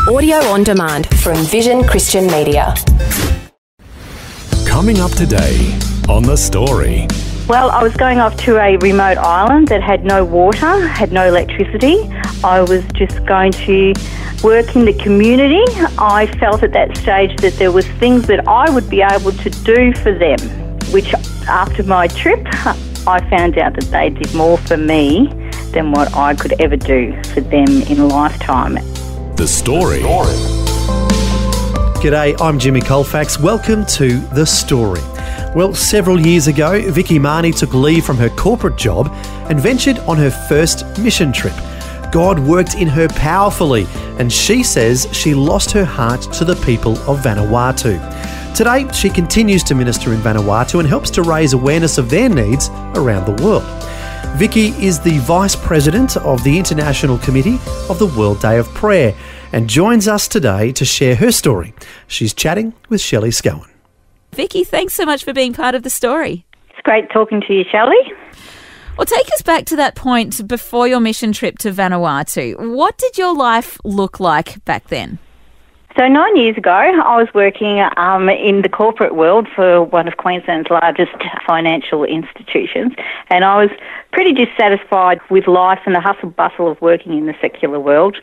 Audio on demand from Vision Christian Media. Coming up today on The Story. Well, I was going off to a remote island that had no water, had no electricity. I was just going to work in the community. I felt at that stage that there was things that I would be able to do for them, which after my trip, I found out that they did more for me than what I could ever do for them in a lifetime. The Story. G'day, I'm Jimmy Colefax. Welcome to The Story. Well, several years ago, Vicki Marney took leave from her corporate job and ventured on her first mission trip. God worked in her powerfully, and she says she lost her heart to the people of Vanuatu. Today, she continues to minister in Vanuatu and helps to raise awareness of their needs around the world. Vicki is the Vice President of the International Committee of the World Day of Prayer and joins us today to share her story. She's chatting with Shelley Scowen. Vicki, thanks so much for being part of The Story. It's great talking to you, Shelley. Well, take us back to that point before your mission trip to Vanuatu. What did your life look like back then? So 9 years ago, I was working in the corporate world for one of Queensland's largest financial institutions, and I was pretty dissatisfied with life and the hustle bustle of working in the secular world.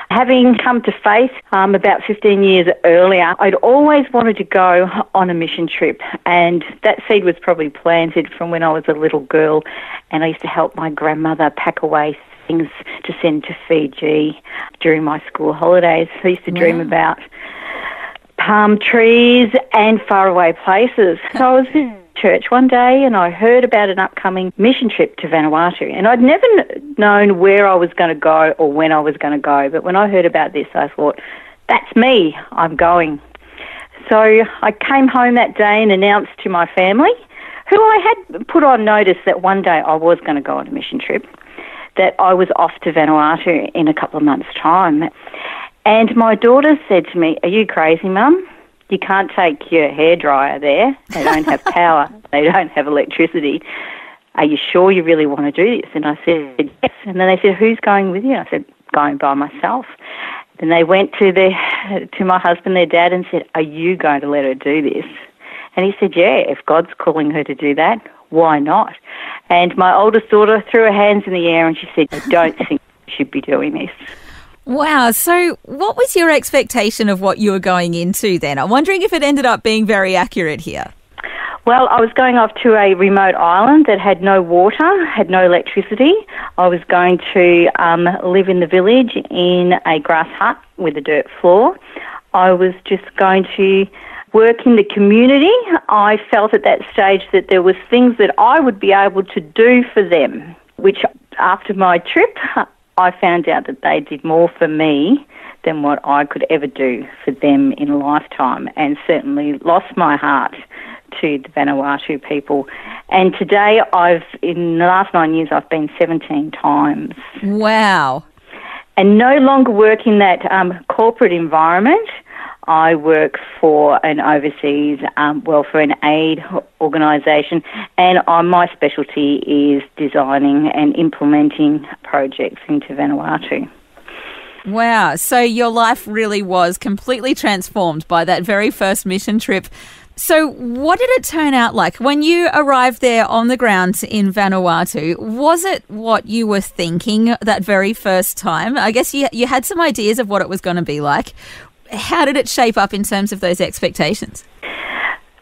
Having come to faith about 15 years earlier, I'd always wanted to go on a mission trip, and that seed was probably planted from when I was a little girl, and I used to help my grandmother pack away things to send to Fiji during my school holidays. I used to dream about palm trees and faraway places. So I was in church one day and I heard about an upcoming mission trip to Vanuatu, and I'd never known where I was going to go or when I was going to go, but when I heard about this I thought, that's me, I'm going. So I came home that day and announced to my family, who I had put on notice that one day I was going to go on a mission trip, that I was off to Vanuatu in a couple of months' time. And my daughter said to me, "Are you crazy, Mum? You can't take your hairdryer there. They don't have power. They don't have electricity. Are you sure you really want to do this?" And I said, yes. And then they said, "Who's going with you?" I said, "Going by myself." Then they went to my husband, their dad, and said, "Are you going to let her do this?" And he said, "Yeah, if God's calling her to do that, why not?" And my oldest daughter threw her hands in the air and she said, "I don't think you should be doing this." Wow. So what was your expectation of what you were going into then? I'm wondering if it ended up being very accurate here. Well, I was going off to a remote island that had no water, had no electricity. I was going to live in the village in a grass hut with a dirt floor. I was just going to work in the community. I felt at that stage that there was things that I would be able to do for them, which after my trip, I found out that they did more for me than what I could ever do for them in a lifetime, and certainly lost my heart to the Vanuatu people. And today, in the last 9 years, I've been 17 times. Wow. And no longer work in that corporate environment. I work for an overseas, for an aid organisation, and my specialty is designing and implementing projects into Vanuatu. Wow. So your life really was completely transformed by that very first mission trip. So what did it turn out like? When you arrived there on the ground in Vanuatu, was it what you were thinking that very first time? I guess you had some ideas of what it was going to be like. How did it shape up in terms of those expectations?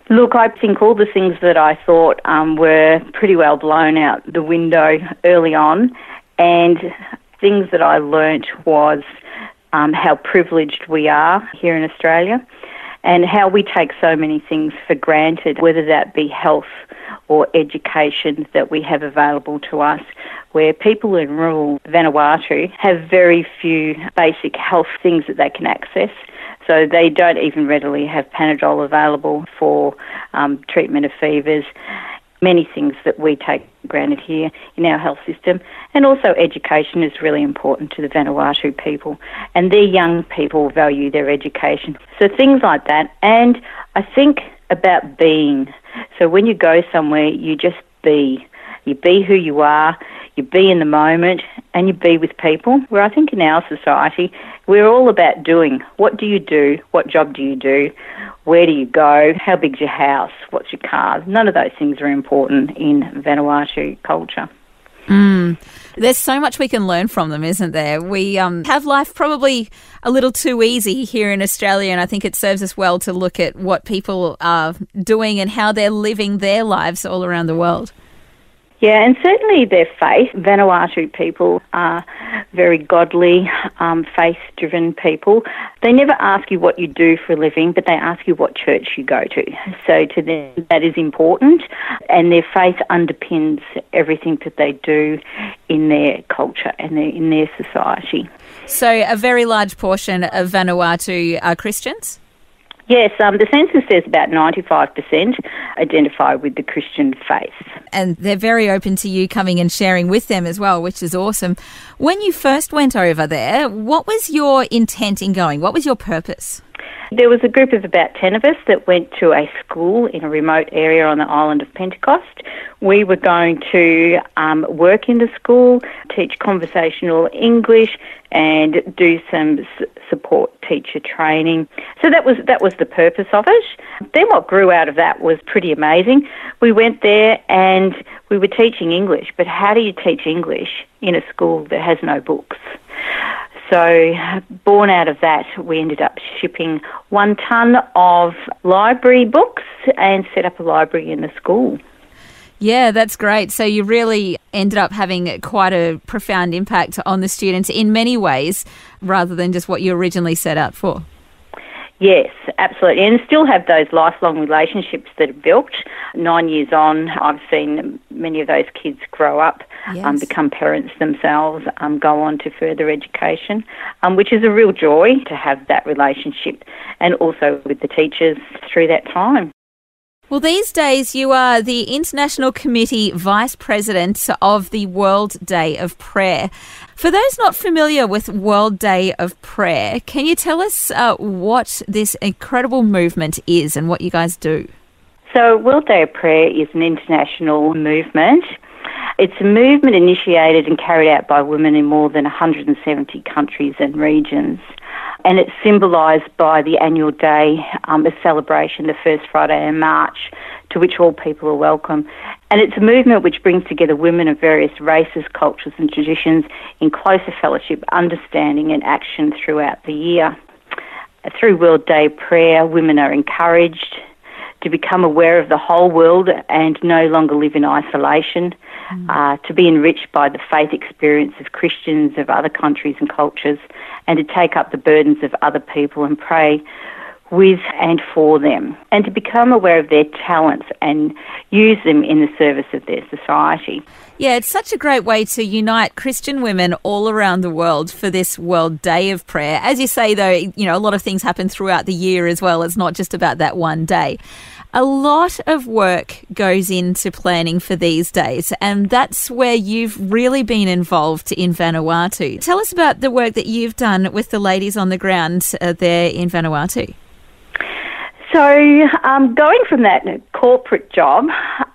Look, I think all the things that I thought were pretty well blown out the window early on, and things that I learnt was how privileged we are here in Australia and how we take so many things for granted, whether that be health or education that we have available to us, where people in rural Vanuatu have very few basic health things that they can access. So they don't even readily have Panadol available for treatment of fevers, many things that we take for granted here in our health system. And also education is really important to the Vanuatu people, and their young people value their education. So things like that. And I think about being. So when you go somewhere, you just be. You be who you are, you be in the moment, and you be with people, where I think in our society we're all about doing. What do you do? What job do you do? Where do you go? How big's your house? What's your car? None of those things are important in Vanuatu culture. There's so much we can learn from them, isn't there? We have life probably a little too easy here in Australia, and I think it serves us well to look at what people are doing and how they're living their lives all around the world. Yeah, and certainly their faith. Vanuatu people are very godly, faith-driven people. They never ask you what you do for a living, but they ask you what church you go to. So to them, that is important, and their faith underpins everything that they do in their culture and in their society. So a very large portion of Vanuatu are Christians? Yes, the census says about 95% identify with the Christian faith. And they're very open to you coming and sharing with them as well, which is awesome. When you first went over there, what was your intent in going? What was your purpose? There was a group of about 10 of us that went to a school in a remote area on the island of Pentecost. We were going to work in the school, teach conversational English, and do some support teacher training. So that was the purpose of it. Then what grew out of that was pretty amazing. We went there and we were teaching English, but how do you teach English in a school that has no books? So born out of that, we ended up shipping 1 ton of library books and set up a library in the school. Yeah, that's great. So you really ended up having quite a profound impact on the students in many ways, rather than just what you originally set out for. Yes, absolutely. And still have those lifelong relationships that are built. 9 years on, I've seen many of those kids grow up, yes, become parents themselves, go on to further education, which is a real joy to have that relationship, and also with the teachers through that time. Well, these days you are the International Committee Vice President of the World Day of Prayer. For those not familiar with World Day of Prayer, can you tell us what this incredible movement is and what you guys do? So World Day of Prayer is an international movement. It's a movement initiated and carried out by women in more than 170 countries and regions. And it's symbolised by the annual day, a celebration, the first Friday in March, to which all people are welcome. And it's a movement which brings together women of various races, cultures and traditions in closer fellowship, understanding and action throughout the year. Through World Day Prayer, women are encouraged to become aware of the whole world and no longer live in isolation, to be enriched by the faith experience of Christians of other countries and cultures, and to take up the burdens of other people and pray with and for them, and to become aware of their talents and use them in the service of their society. Yeah, it's such a great way to unite Christian women all around the world for this World Day of Prayer. As you say, though, you know, a lot of things happen throughout the year as well. It's not just about that one day. A lot of work goes into planning for these days, and that's where you've really been involved in Vanuatu. Tell us about the work that you've done with the ladies on the ground there in Vanuatu. So going from that corporate job,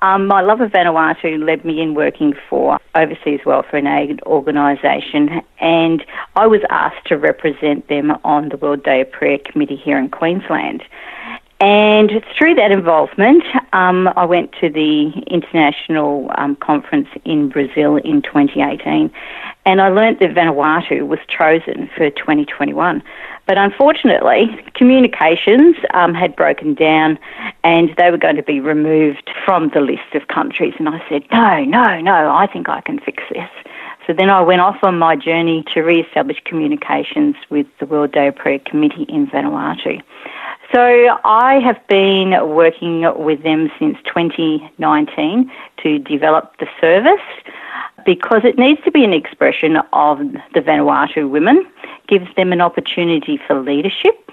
my love of Vanuatu led me in working for Overseas Welfare and Aid organisation, and I was asked to represent them on the World Day of Prayer Committee here in Queensland. And through that involvement, I went to the international conference in Brazil in 2018, and I learnt that Vanuatu was chosen for 2021. But unfortunately, communications had broken down and they were going to be removed from the list of countries. And I said, no, I think I can fix this. So then I went off on my journey to re-establish communications with the World Day of Prayer Committee in Vanuatu. So I have been working with them since 2019 to develop the service, because it needs to be an expression of the Vanuatu women, gives them an opportunity for leadership,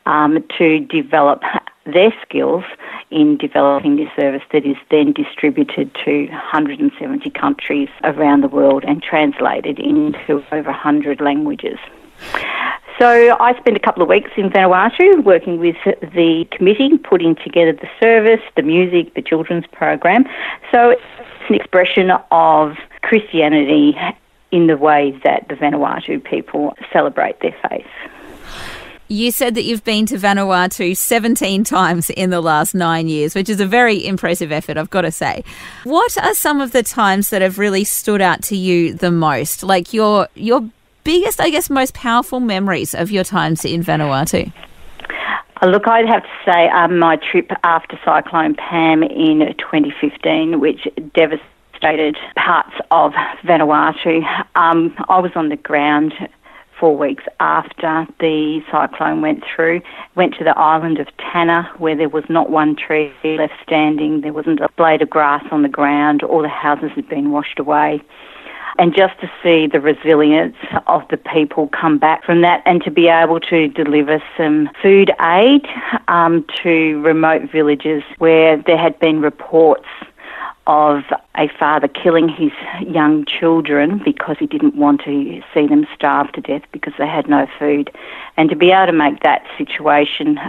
to develop their skills in developing this service that is then distributed to 170 countries around the world and translated into over 100 languages. So I spent a couple of weeks in Vanuatu working with the committee, putting together the service, the music, the children's program. So it's an expression of Christianity in the ways that the Vanuatu people celebrate their faith. You said that you've been to Vanuatu 17 times in the last 9 years, which is a very impressive effort, I've got to say. What are some of the times that have really stood out to you the most? Like your biggest, I guess, most powerful memories of your times in Vanuatu? Look, I'd have to say my trip after Cyclone Pam in 2015, which devastated parts of Vanuatu. I was on the ground 4 weeks after the cyclone went through, went to the island of Tanna where there was not one tree left standing, there wasn't a blade of grass on the ground, all the houses had been washed away. And just to see the resilience of the people come back from that and to be able to deliver some food aid to remote villages where there had been reports of a father killing his young children because he didn't want to see them starve to death because they had no food. And to be able to make that situation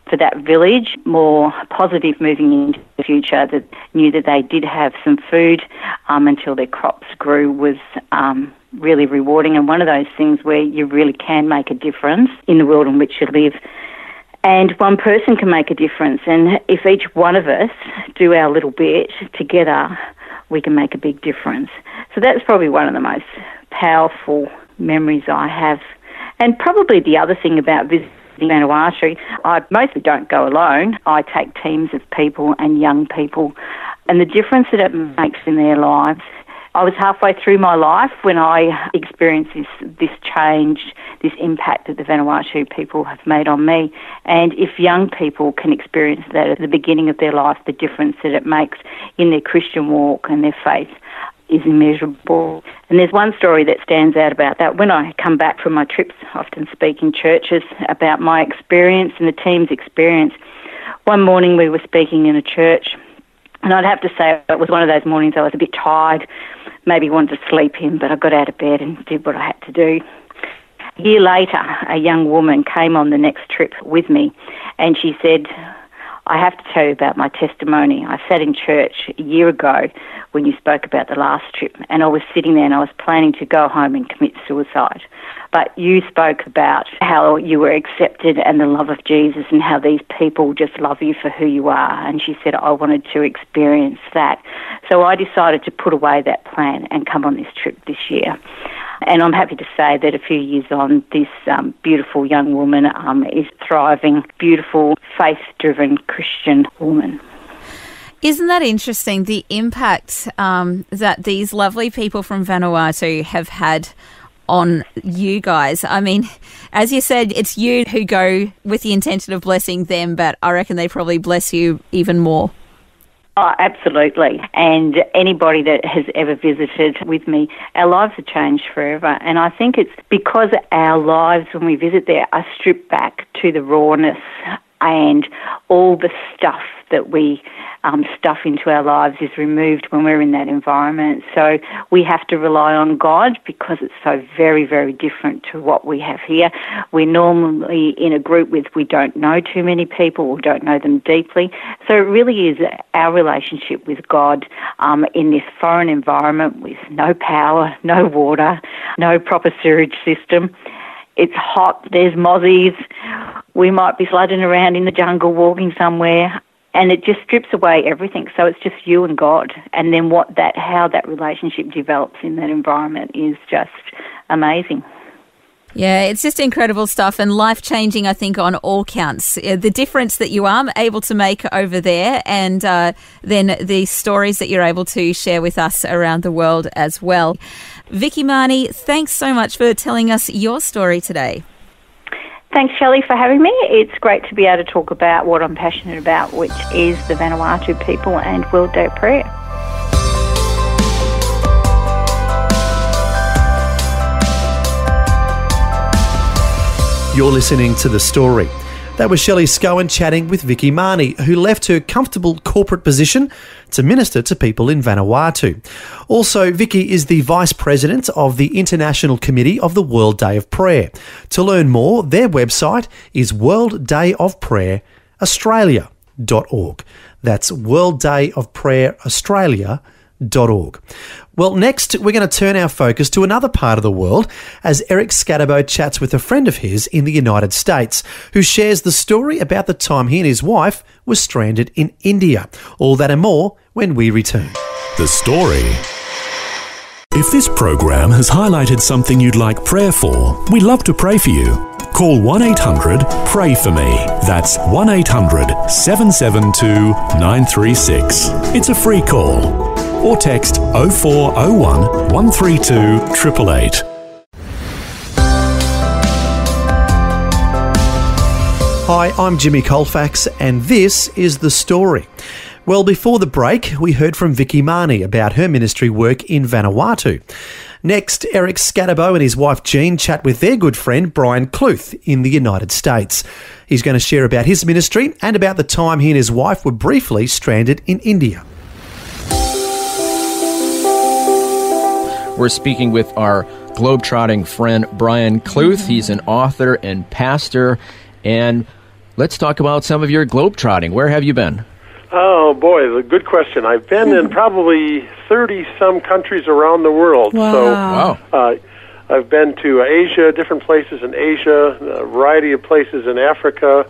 for that village more positive moving into the future, that knew that they did have some food until their crops grew, was really rewarding, and one of those things where you really can make a difference in the world in which you live. And one person can make a difference. And if each one of us do our little bit together, we can make a big difference. So that's probably one of the most powerful memories I have. And probably the other thing about visiting Vanuatu, I mostly don't go alone. I take teams of people and young people. And the difference that it makes in their lives. I was halfway through my life when I experienced this change, this impact that the Vanuatu people have made on me. And if young people can experience that at the beginning of their life, the difference that it makes in their Christian walk and their faith is immeasurable. And there's one story that stands out about that. When I come back from my trips, I often speak in churches about my experience and the team's experience. One morning we were speaking in a church, and I'd have to say it was one of those mornings I was a bit tired, maybe wanted to sleep in, but I got out of bed and did what I had to do. A year later, a young woman came on the next trip with me, and she said, I have to tell you about my testimony. I sat in church a year ago when you spoke about the last trip, and I was sitting there and I was planning to go home and commit suicide. But you spoke about how you were accepted and the love of Jesus and how these people just love you for who you are. And she said, I wanted to experience that. So I decided to put away that plan and come on this trip this year. And I'm happy to say that a few years on, this beautiful young woman is thriving, beautiful, faith-driven Christian woman. Isn't that interesting, the impact that these lovely people from Vanuatu have had on you guys? I mean, as you said, it's you who go with the intention of blessing them, but I reckon they probably bless you even more. Oh, absolutely. And anybody that has ever visited with me, our lives have changed forever. And I think it's because our lives, when we visit there, are stripped back to the rawness and all the stuff that we stuff into our lives is removed when we're in that environment. So we have to rely on God because it's so very, very different to what we have here. We're normally in a group with we don't know too many people or don't know them deeply. So it really is our relationship with God in this foreign environment with no power, no water, no proper sewage system. It's hot, there's mozzies, we might be flooding around in the jungle walking somewhere, and it just strips away everything. So it's just you and God. And then how that relationship develops in that environment is just amazing. Yeah, it's just incredible stuff and life-changing, I think, on all counts. The difference that you are able to make over there and then the stories that you're able to share with us around the world as well. Vicki Marney, thanks so much for telling us your story today. Thanks, Shelley, for having me. It's great to be able to talk about what I'm passionate about, which is the Vanuatu people and World Day of Prayer. You're listening to The Story. That was Shelley Scowen chatting with Vicki Marney, who left her comfortable corporate position to minister to people in Vanuatu. Also, Vicki is the Vice President of the International Committee of the World Day of Prayer. To learn more, their website is worlddayofprayeraustralia.org. That's worlddayofprayeraustralia.org. vanuatu.org. Well, next we're going to turn our focus to another part of the world as Eric Scatterbo chats with a friend of his in the United States who shares the story about the time he and his wife were stranded in India. All that and more when we return. The Story. If this program has highlighted something you'd like prayer for, we'd love to pray for you. Call 1-800-PRAY-FOR-ME. That's 1-800-772-936. It's a free call. Or text 0401 132 888. Hi, I'm Jimmy Colefax and this is The Story. Well, before the break, we heard from Vicki Marney about her ministry work in Vanuatu. Next, Eric Scatterbo and his wife Jean chat with their good friend Brian Kluth in the United States. He's going to share about his ministry and about the time he and his wife were briefly stranded in India. We're speaking with our globetrotting friend Brian Kluth. He's an author and pastor. And let's talk about some of your globetrotting. Where have you been? Oh, boy, a good question. I've been in probably 30-some countries around the world. Wow. So I've been to Asia, different places in Asia, a variety of places in Africa,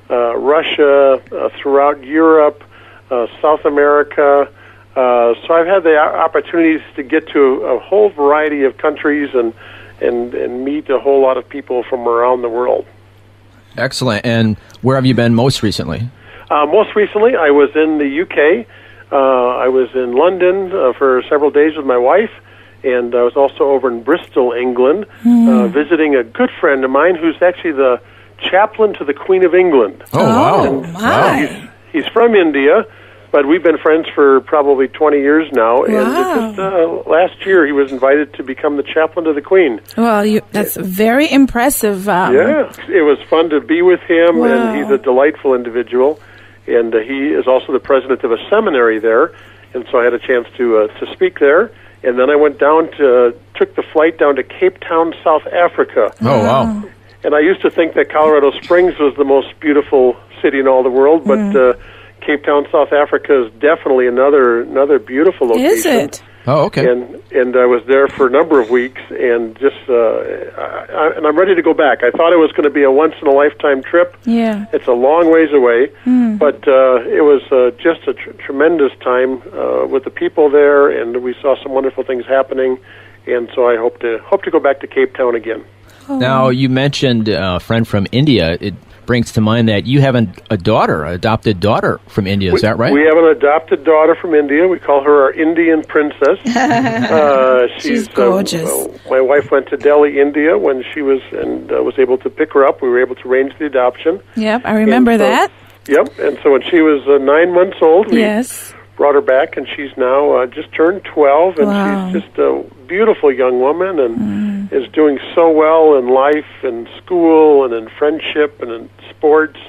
Russia, throughout Europe, South America. So I've had the opportunities to get to a whole variety of countries and meet a whole lot of people from around the world. Excellent. And where have you been most recently? Most recently, I was in the UK. I was in London for several days with my wife, and I was also over in Bristol, England, visiting a good friend of mine who's actually the chaplain to the Queen of England. Oh, wow. And, my. he's from India, but we've been friends for probably 20 years now. Wow. And just last year, he was invited to become the chaplain to the Queen. Well, that's very impressive. Yeah, it was fun to be with him, Wow. and he's a delightful individual. And he is also the president of a seminary there, and so I had a chance to speak there. And then I went down took the flight down to Cape Town, South Africa. Oh, wow. And I used to think that Colorado Springs was the most beautiful city in all the world, but Cape Town, South Africa is definitely another beautiful location. Is it? Oh, okay. And I was there for a number of weeks, and just and I'm ready to go back. I thought it was going to be a once-in-a-lifetime trip. Yeah. It's a long ways away, but it was just a tremendous time with the people there, and we saw some wonderful things happening, and so I hope to go back to Cape Town again. Now, you mentioned a friend from India. It brings to mind that you have an adopted daughter from India. Is that right? We have an adopted daughter from India. We call her our Indian princess. She's gorgeous. My wife went to Delhi, India, when she was able to pick her up. We were able to arrange the adoption. Yep, I remember that. Yep, and so when she was 9 months old, we Yes. brought her back, and she's now just turned 12, and Wow. she's just a beautiful young woman, and is doing so well in life and school and in friendship and in sports.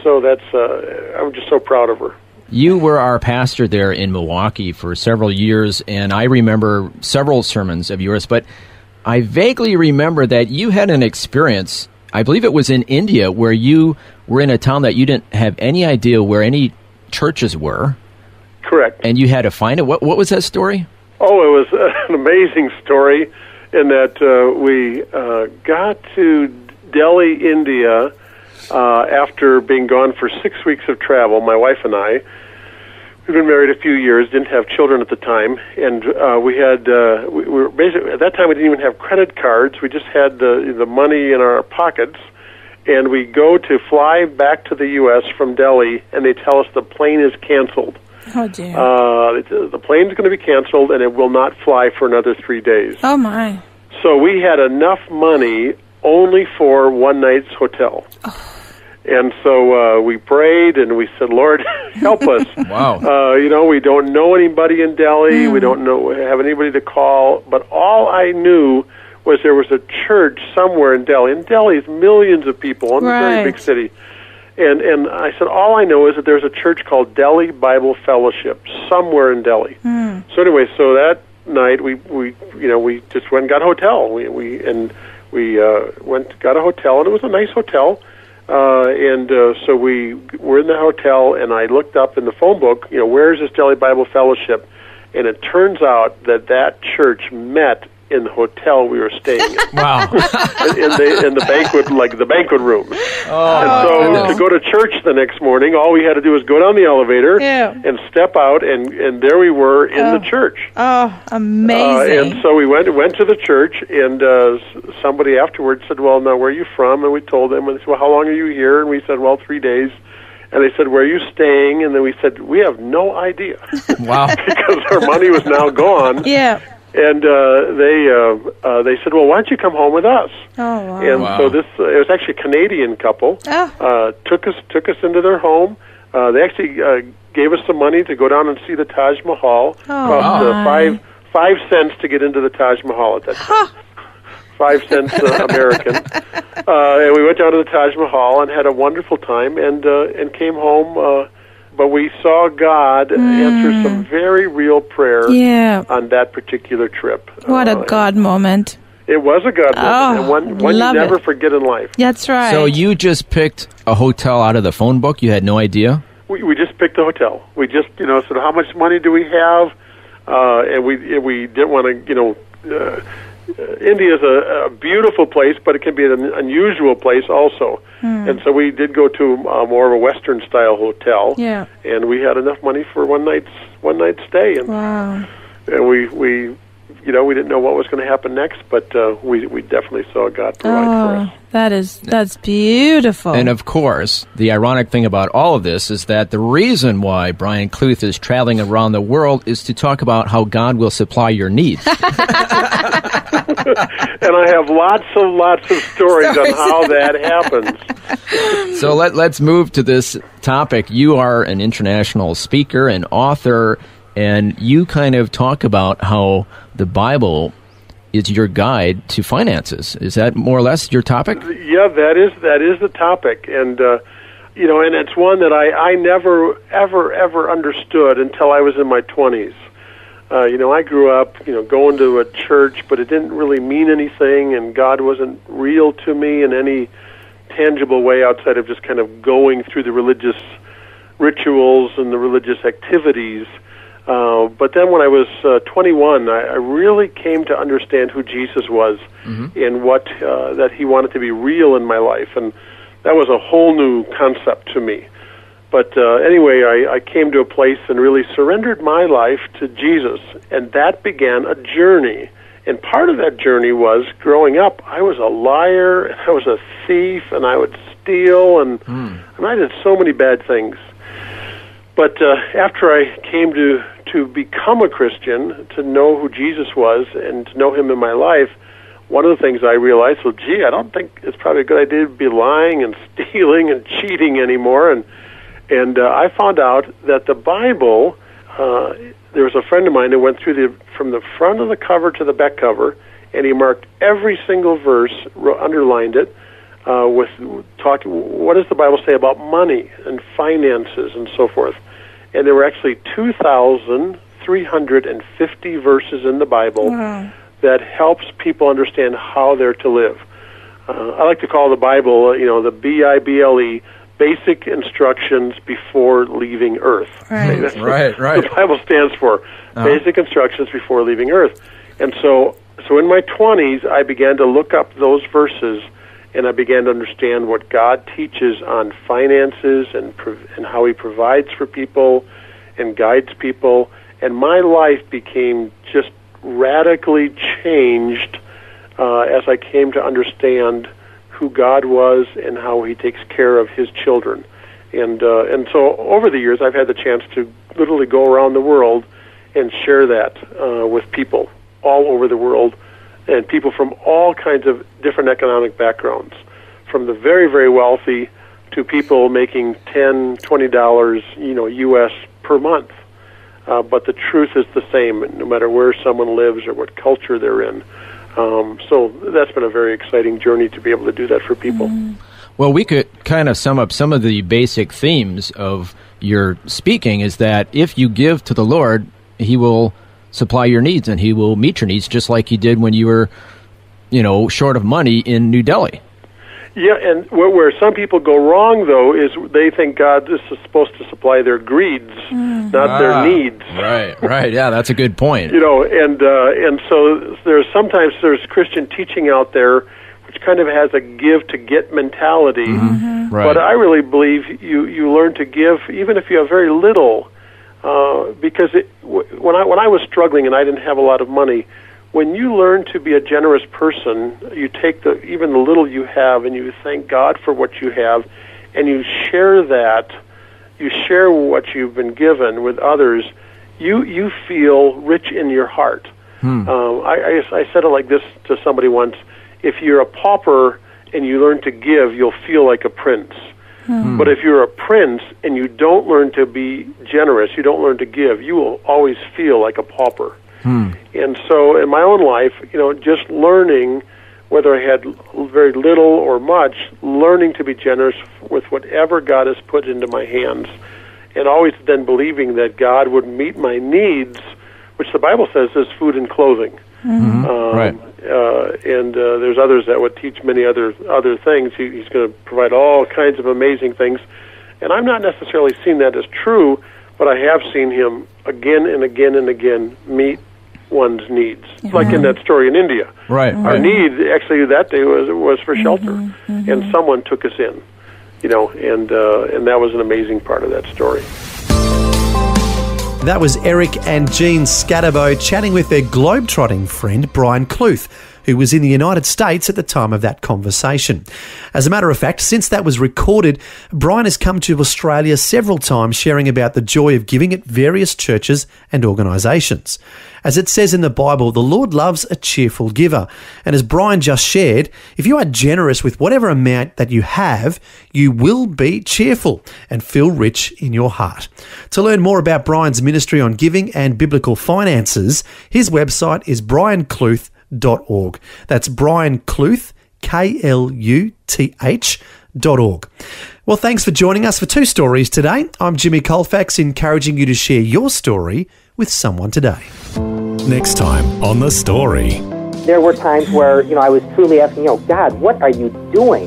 So I'm just so proud of her. You were our pastor there in Milwaukee for several years, and I remember several sermons of yours, but I vaguely remember that you had an experience, I believe it was in India, where you were in a town that you didn't have any idea where any churches were. Correct. And you had to find it. What was that story? Oh, it was an amazing story in that we got to Delhi, India, after being gone for 6 weeks of travel, my wife and I. We'd been married a few years, didn't have children at the time, and we were basically, at that time we didn't even have credit cards. We just had the money in our pockets, and we go to fly back to the U.S. from Delhi, and they tell us the plane is canceled. Oh, dear. The plane's going to be canceled, and it will not fly for another 3 days. Oh, my. So we had enough money only for one night's hotel. And so we prayed, and we said, Lord, help us. Wow. We don't know anybody in Delhi. We don't have anybody to call. But all I knew was there was a church somewhere in Delhi. And Delhi is millions of people, in a very big city. And I said, all I know is that there's a church called Delhi Bible Fellowship somewhere in Delhi. So anyway, so that night we just went and got a hotel. We got a hotel, and it was a nice hotel. So we were in the hotel, and I looked up in the phone book, where is this Delhi Bible Fellowship? and it turns out that church met in the hotel we were staying in. Wow. in the banquet room. Oh, and so to go to church the next morning, all we had to do was go down the elevator and step out, and there we were in the church. Oh, amazing. And so we went to the church, and somebody afterwards said, well, now, where are you from? And we told them, and they said, well, how long are you here? And we said, well, 3 days. And they said, where are you staying? And then we said, we have no idea. Wow. Because our money was now gone. Yeah. And they said, well, why don't you come home with us? Oh, wow. And so it was actually a Canadian couple. Took us into their home. They actually gave us some money to go down and see the Taj Mahal. Cost 5 cents to get into the Taj Mahal at that time. 5 cents American. And we went down to the Taj Mahal and had a wonderful time, and came home. But we saw God answer some very real prayer on that particular trip. What a God moment. It was a God moment, and one you never forget in life. That's right. So you just picked a hotel out of the phone book? You had no idea? We just picked a hotel. We just, said, how much money do we have? And we didn't want to, India is a beautiful place, but it can be an unusual place also. And so we did go to more of a Western-style hotel. Yeah. And we had enough money for one night stay. And, and we didn't know what was going to happen next, but we definitely saw God provide for us. That's beautiful. And of course, the ironic thing about all of this is that the reason why Brian Kluth is traveling around the world is to talk about how God will supply your needs. And I have lots of stories on how that happens. So let's move to this topic. You are an international speaker and author, and you kind of talk about how the Bible is your guide to finances. Is that more or less your topic? Yeah, that is the topic, and and it's one that I never ever understood until I was in my 20s. I grew up, going to a church, but it didn't really mean anything, and God wasn't real to me in any tangible way outside of just kind of going through the religious rituals and the religious activities. But then when I was 21, I really came to understand who Jesus was and what that he wanted to be real in my life, and that was a whole new concept to me. But anyway, I came to a place and really surrendered my life to Jesus, and that began a journey. And part of that journey was, growing up, I was a liar, and I was a thief, and I would steal, and I did so many bad things. But after I came to become a Christian, to know who Jesus was, and to know him in my life, one of the things I realized, I don't think it's probably a good idea to be lying and stealing and cheating anymore, and I found out that the Bible, there was a friend of mine who went through from the front of the cover to the back cover, and he marked every single verse, underlined it, what does the Bible say about money and finances and so forth. And there were actually 2,350 verses in the Bible that helps people understand how they're to live. I like to call the Bible, the Bible, basic instructions before leaving Earth. Right. That's right. what the Bible stands for, basic instructions before leaving Earth. And so in my 20s, I began to look up those verses, and I began to understand what God teaches on finances and how he provides for people and guides people. And my life became just radically changed as I came to understand who God was and how he takes care of his children. And so over the years, I've had the chance to literally go around the world and share that with people all over the world, and people from all kinds of different economic backgrounds, from the very, very wealthy to people making $10, $20, U.S. per month. But the truth is the same, no matter where someone lives or what culture they're in. So that's been a very exciting journey to be able to do that for people. Well, we could kind of sum up some of the basic themes of your speaking is that if you give to the Lord, he will supply your needs and he will meet your needs just like he did when you were, short of money in New Delhi. Yeah, and where some people go wrong, though, is they think God is supposed to supply their greeds not their needs. Right. Yeah, that's a good point. You know, and so sometimes there's Christian teaching out there which kind of has a give to get mentality. Mm-hmm. Right. But I really believe you learn to give even if you have very little, because when I was struggling and I didn't have a lot of money, when you learn to be a generous person, you take even the little you have and you thank God for what you have, and you share that. You share what you've been given with others. You feel rich in your heart. I said it like this to somebody once: if you're a pauper and you learn to give, you'll feel like a prince. But if you're a prince and you don't learn to be generous, you don't learn to give, you will always feel like a pauper. And so in my own life, you know, just learning, whether I had very little or much, learning to be generous with whatever God has put into my hands, and always then believing that God would meet my needs, which the Bible says is food and clothing. Right. And there's others that would teach many other things. He's going to provide all kinds of amazing things. And I'm not necessarily seeing that as true, but I have seen him again and again and again meet one's needs, like in that story in India. Right. Our need actually that day was for shelter, and someone took us in, you know, and that was an amazing part of that story. That was Eric and Jean Scatterbo chatting with their globetrotting friend Brian Kluth, who was in the United States at the time of that conversation. As a matter of fact, since that was recorded, Brian has come to Australia several times sharing about the joy of giving at various churches and organisations. As it says in the Bible, the Lord loves a cheerful giver. And as Brian just shared, if you are generous with whatever amount that you have, you will be cheerful and feel rich in your heart. To learn more about Brian's ministry on giving and biblical finances, his website is briankluth.org. That's Brian Kluth, KLUTH.org. Well, thanks for joining us for two stories today. I'm Jimmy Colefax, encouraging you to share your story with someone today. Next time on The Story. There were times where, I was truly asking, God, what are you doing?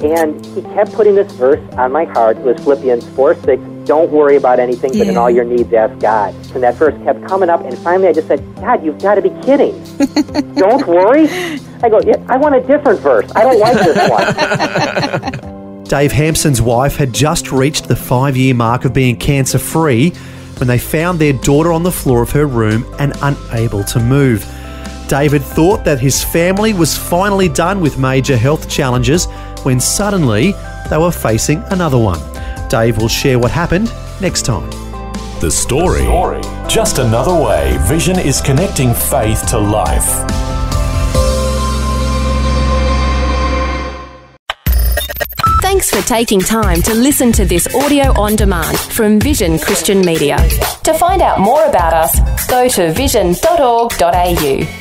And he kept putting this verse on my heart. It was Philippians 4:6. Don't worry about anything, but in all your needs, ask God. And that verse kept coming up, and finally I just said, God, you've got to be kidding. Don't worry? I go, yeah, I want a different verse. I don't like this one. Dave Hampson's wife had just reached the 5-year mark of being cancer-free when they found their daughter on the floor of her room and unable to move. David thought that his family was finally done with major health challenges when suddenly they were facing another one. Dave will share what happened next time. The Story. Just another way Vision is connecting faith to life. Thanks for taking time to listen to this audio on demand from Vision Christian Media. To find out more about us, go to vision.org.au.